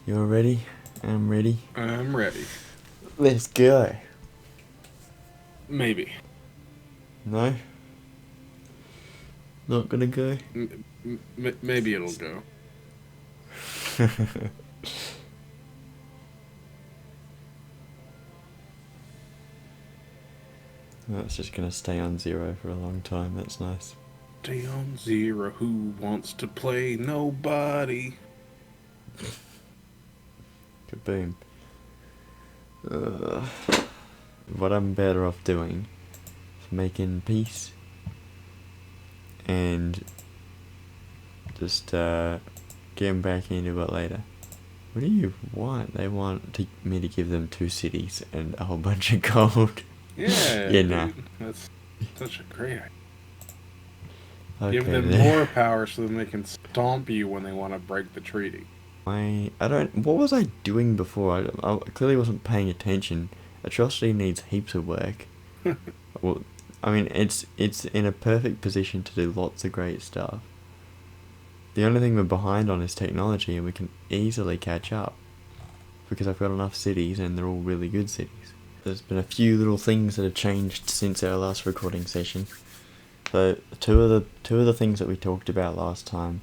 You're ready? I'm ready. I'm ready. Let's go. Maybe. No? Not gonna go? Maybe it'll go. Well, it's just gonna stay on 0 for a long time. That's nice. Stay on 0. Who wants to play? Nobody. Kaboom. What I'm better off doing is making peace and just getting back into it later. What do you want? They want me to give them 2 cities and a whole bunch of gold. Yeah, Yeah, dude. nah. That's such a great idea. Okay, Give them then. more power so then they can stomp you when they want to break the treaty. What was I doing before? I clearly wasn't paying attention. Atrocity needs heaps of work. Well, I mean, it's in a perfect position to do lots of great stuff. The only thing we're behind on is technology, and we can easily catch up. Because I've got enough cities, and they're all really good cities. There's been a few little things that have changed since our last recording session. So, two of the things that we talked about last time,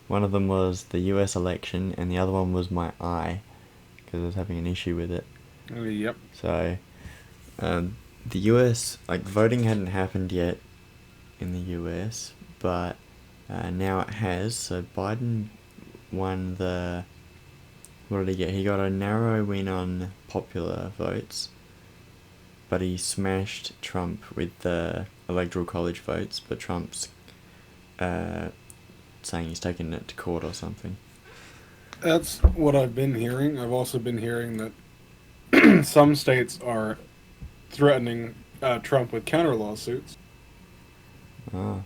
one of them was the US election, and the other one was my eye, because I was having an issue with it. Yep. So, the US, voting hadn't happened yet in the US, but now it has. So Biden won the... What did he get? He got a narrow win on popular votes, but he smashed Trump with the electoral college votes, but Trump's saying he's taking it to court or something. That's what I've been hearing. I've also been hearing that some states are threatening Trump with counter lawsuits. Ah.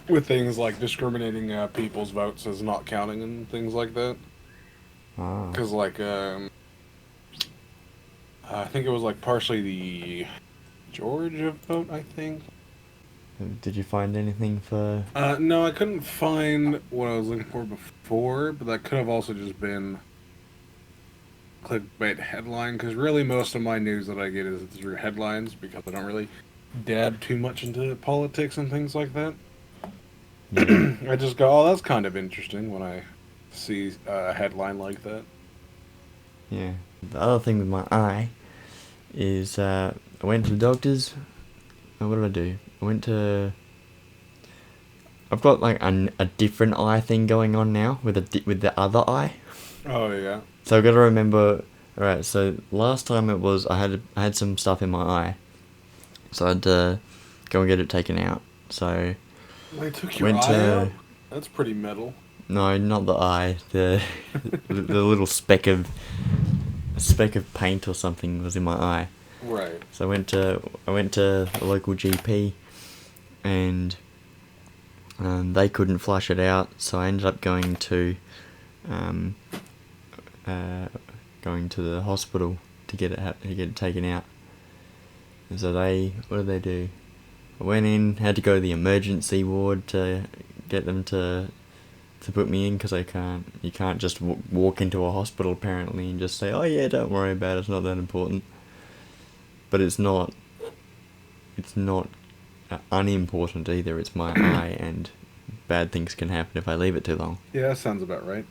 With things like discriminating people's votes as not counting and things like that. Ah. Because, I think it was, partially the Georgia vote, I think. Did you find anything for... No, I couldn't find what I was looking for before, but that could have also just been clickbait headline, because really most of my news that I get is through headlines, because I don't really dab too much into politics and things like that. Yeah. I just go, oh, that's kind of interesting when I see a headline like that. Yeah. The other thing with my eye is I went to the doctors. What did I do? I've got a different eye thing going on now with the other eye. Oh yeah. So I've got to remember. Alright, so last time it was I had some stuff in my eye, so I had to go and get it taken out. So They took your eye out? That's pretty metal. No, not the eye. The little speck of paint or something was in my eye. Right. So I went to the local GP, and they couldn't flush it out. So I ended up going to the hospital to get it taken out. And so what did they do? I went in, had to go to the emergency ward to get them to put me in, because you can't just walk into a hospital apparently and just say, oh yeah, don't worry about it, it's not that important. But it's not unimportant either. It's my eye, and bad things can happen if I leave it too long. Yeah, that sounds about right.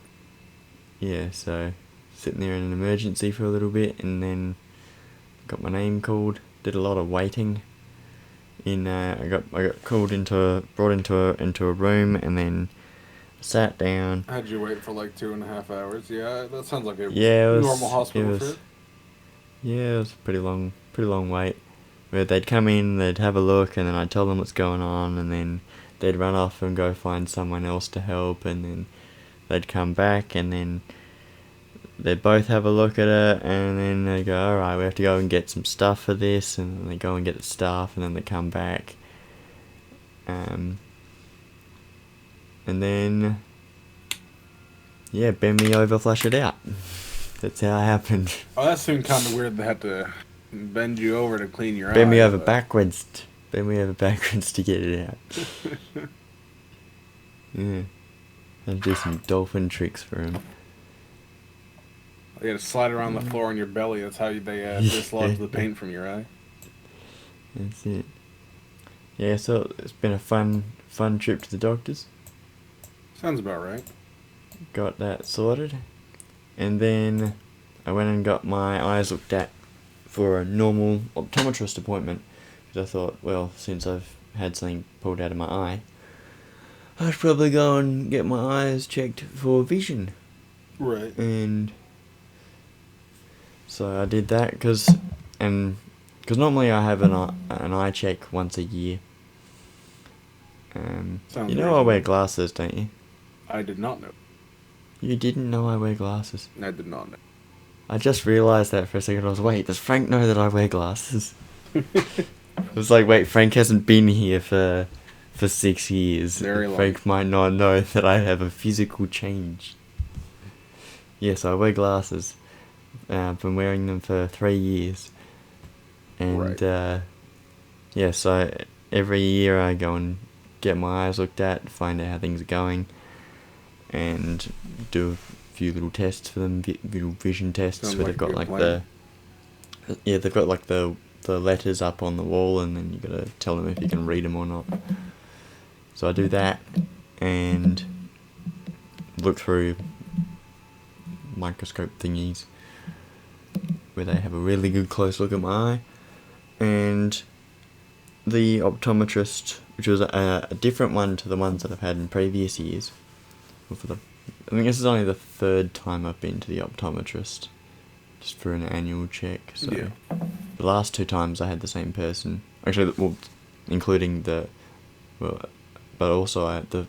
Yeah, so sitting there in an emergency for a little bit, and then got my name called, did a lot of waiting. I got brought into a room, and then sat down. How'd you wait for 2.5 hours? Yeah, that sounds like a Yeah, normal hospital trip. Yeah, it was a pretty long wait. Where they'd come in, they'd have a look, and then I'd tell them what's going on, and then they'd run off and go find someone else to help, and then they'd come back, and then they'd both have a look at it, and then they go, alright, we have to go and get some stuff for this, and then they go and get the stuff, and then they come back. And then, yeah, bend me over, flush it out. That's how it happened. Oh, that seemed kind of weird. They had to bend you over to clean your eye. Bend me over backwards to get it out. Yeah. And do some dolphin tricks for him. You gotta slide around the floor on your belly. That's how they dislodge the paint from your eye. That's it. Yeah, so it's been a fun trip to the doctors. Sounds about right. Got that sorted. And then I went and got my eyes looked at for a normal optometrist appointment. Because I thought, well, since I've had something pulled out of my eye, I should probably go and get my eyes checked for vision. Right. And so I did that because normally I have an eye check once a year. Sounds you know reasonable. I wear glasses, don't you? I did not know. You didn't know I wear glasses? I did not know. I just realised that for a second. I was, wait, does Frank know that I wear glasses? I was like, wait, Frank hasn't been here for 6 years. Very long. Frank might not know that I have a physical change. Yes, I wear glasses. I've been wearing them for 3 years. And, Right. yeah, so every year I go and get my eyes looked at, find out how things are going, and do a few little tests for them, little vision tests. Sounds where like they've got a good like plan. they've got like the letters up on the wall, and then you gotta tell them if you can read them or not. So I do that and look through microscope thingies where they have a really good close look at my eye. And the optometrist, which was a different one to the ones that I've had in previous years, I think this is only the 3rd time I've been to the optometrist, just for an annual check. So Yeah. the last 2 times I had the same person, actually, well, including but also I had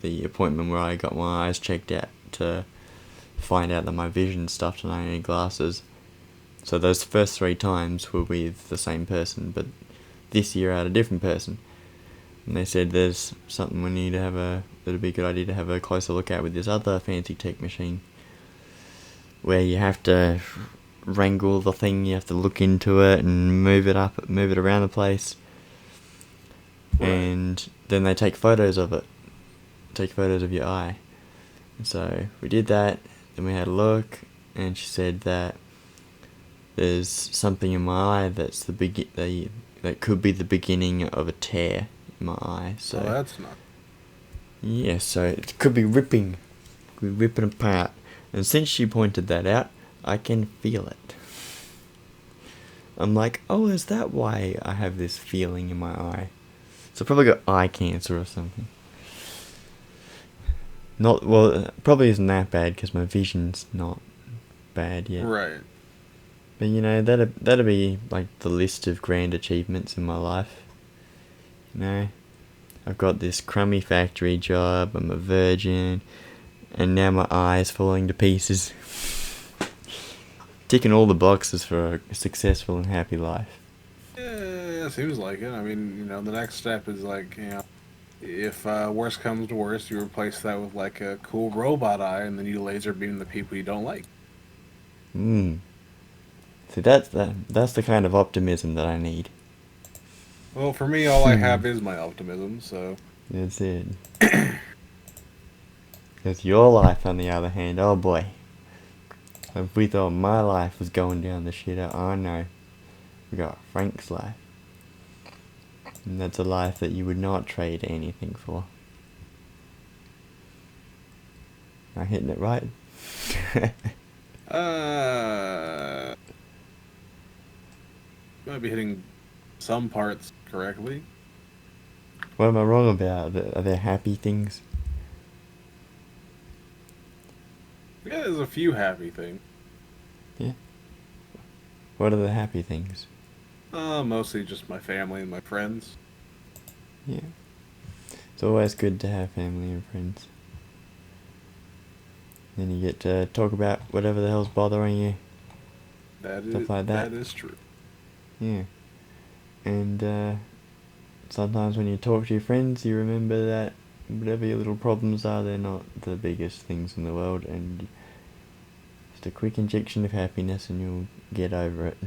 the appointment where I got my eyes checked out to find out that my vision stuffed and I need glasses. So those first 3 times were with the same person, but this year I had a different person. And they said there's something we need to that'd be a good idea to have a closer look at with this other fancy tech machine, where you have to wrangle the thing, you have to look into it and move it around the place. Right. And then they take photos of it, take photos of your eye. And so we did that, then we had a look, and she said that there's something in my eye that's that could be the beginning of a tear in my eye. So That's not. yeah, so it could be ripping apart. And since she pointed that out, I can feel it. I'm like, oh, is that why I have this feeling in my eye? So I probably got eye cancer or something. Not, well, probably isn't that bad because my vision's not bad yet. Right. But you know, that'd be like the list of grand achievements in my life. You know, I've got this crummy factory job, I'm a virgin, and now my eye's falling to pieces. Ticking all the boxes for a successful and happy life. Yeah, seems like it. I mean, the next step is like, if worst comes to worst, you replace that with like a cool robot eye, and then you laser beam the people you don't like. See, that's the kind of optimism that I need. Well, for me, all I have is my optimism, so. That's it. Because your life, on the other hand, oh boy. If we thought my life was going down the shitter, oh no. We got Frank's life. And that's a life that you would not trade anything for. Am I hitting it right? Might be hitting some parts correctly. What am I wrong about? Are there happy things? Yeah, there's a few happy things. Yeah. What are the happy things? Mostly just my family and my friends. Yeah. It's always good to have family and friends. Then you get to talk about whatever the hell's bothering you. Stuff like that. That is true. Yeah. And sometimes when you talk to your friends, you remember that whatever your little problems are, they're not the biggest things in the world, and just a quick injection of happiness and you'll get over it.